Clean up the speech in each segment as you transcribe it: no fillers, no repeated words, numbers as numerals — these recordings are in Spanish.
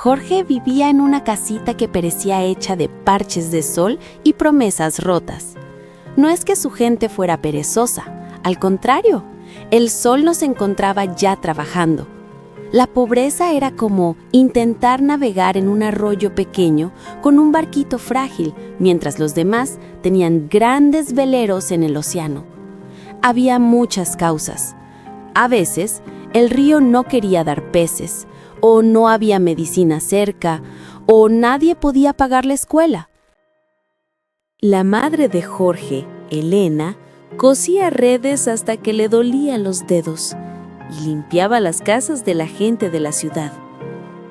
Jorge vivía en una casita que parecía hecha de parches de sol y promesas rotas. No es que su gente fuera perezosa, al contrario, el sol nos encontraba ya trabajando. La pobreza era como intentar navegar en un arroyo pequeño con un barquito frágil, mientras los demás tenían grandes veleros en el océano. Había muchas causas. A veces, el río no quería dar peces, o no había medicina cerca, o nadie podía pagar la escuela. La madre de Jorge, Elena, cosía redes hasta que le dolían los dedos y limpiaba las casas de la gente de la ciudad.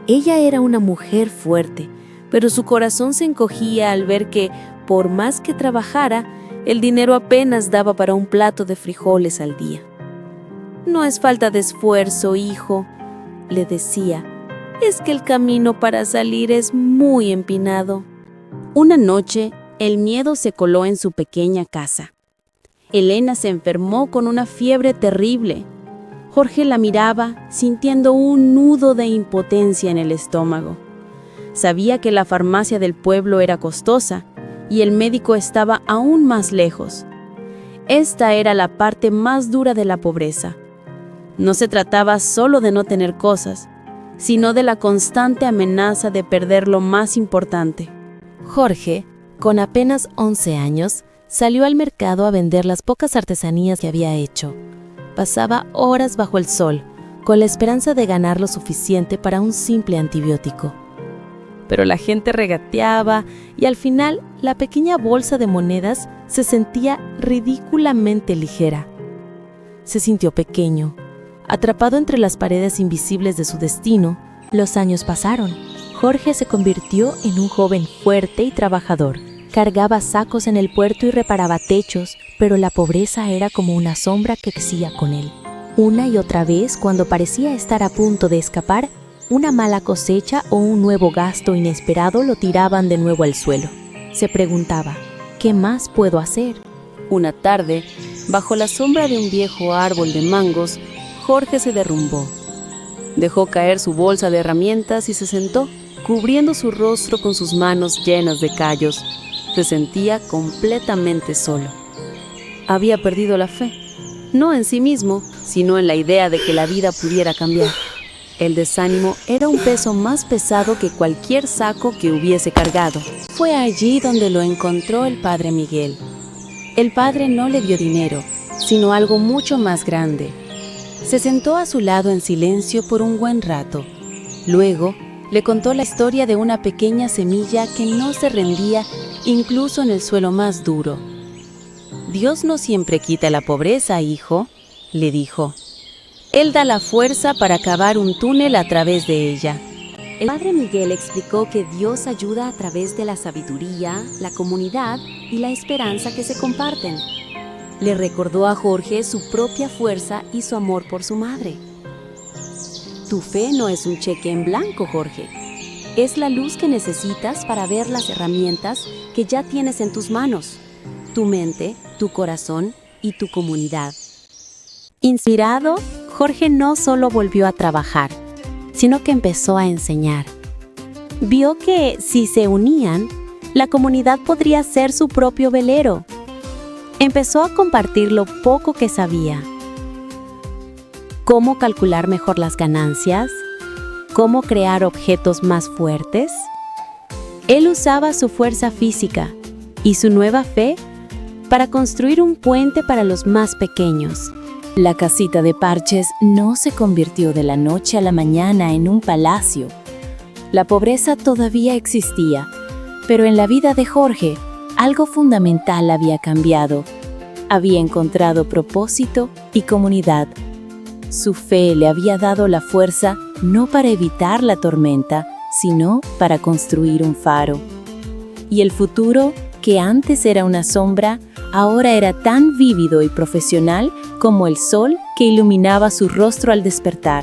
Ella era una mujer fuerte, pero su corazón se encogía al ver que, por más que trabajara, el dinero apenas daba para un plato de frijoles al día. «No es falta de esfuerzo, hijo», le decía, «es que el camino para salir es muy empinado». Una noche, el miedo se coló en su pequeña casa. Elena se enfermó con una fiebre terrible. Jorge la miraba, sintiendo un nudo de impotencia en el estómago. Sabía que la farmacia del pueblo era costosa y el médico estaba aún más lejos. Esta era la parte más dura de la pobreza. No se trataba solo de no tener cosas, sino de la constante amenaza de perder lo más importante. Jorge, con apenas 11 años, salió al mercado a vender las pocas artesanías que había hecho. Pasaba horas bajo el sol, con la esperanza de ganar lo suficiente para un simple antibiótico. Pero la gente regateaba y al final la pequeña bolsa de monedas se sentía ridículamente ligera. Se sintió pequeño, atrapado entre las paredes invisibles de su destino. Los años pasaron. Jorge se convirtió en un joven fuerte y trabajador. Cargaba sacos en el puerto y reparaba techos, pero la pobreza era como una sombra que crecía con él. Una y otra vez, cuando parecía estar a punto de escapar, una mala cosecha o un nuevo gasto inesperado lo tiraban de nuevo al suelo. Se preguntaba, ¿qué más puedo hacer? Una tarde, bajo la sombra de un viejo árbol de mangos, Jorge se derrumbó. Dejó caer su bolsa de herramientas y se sentó, cubriendo su rostro con sus manos llenas de callos. Se sentía completamente solo. Había perdido la fe, no en sí mismo, sino en la idea de que la vida pudiera cambiar. El desánimo era un peso más pesado que cualquier saco que hubiese cargado. Fue allí donde lo encontró el padre Miguel. El padre no le dio dinero, sino algo mucho más grande. Se sentó a su lado en silencio por un buen rato. Luego, le contó la historia de una pequeña semilla que no se rendía incluso en el suelo más duro. «Dios no siempre quita la pobreza, hijo», le dijo. «Él da la fuerza para cavar un túnel a través de ella». El padre Miguel explicó que Dios ayuda a través de la sabiduría, la comunidad y la esperanza que se comparten. Le recordó a Jorge su propia fuerza y su amor por su madre. Tu fe no es un cheque en blanco, Jorge. Es la luz que necesitas para ver las herramientas que ya tienes en tus manos, tu mente, tu corazón y tu comunidad. Inspirado, Jorge no solo volvió a trabajar, sino que empezó a enseñar. Vio que, si se unían, la comunidad podría ser su propio velero. Empezó a compartir lo poco que sabía. ¿Cómo calcular mejor las ganancias? ¿Cómo crear objetos más fuertes? Él usaba su fuerza física y su nueva fe para construir un puente para los más pequeños. La casita de parches no se convirtió de la noche a la mañana en un palacio. La pobreza todavía existía, pero en la vida de Jorge, algo fundamental había cambiado. Había encontrado propósito y comunidad. Su fe le había dado la fuerza no para evitar la tormenta, sino para construir un faro. Y el futuro, que antes era una sombra, ahora era tan vívido y profesional como el sol que iluminaba su rostro al despertar.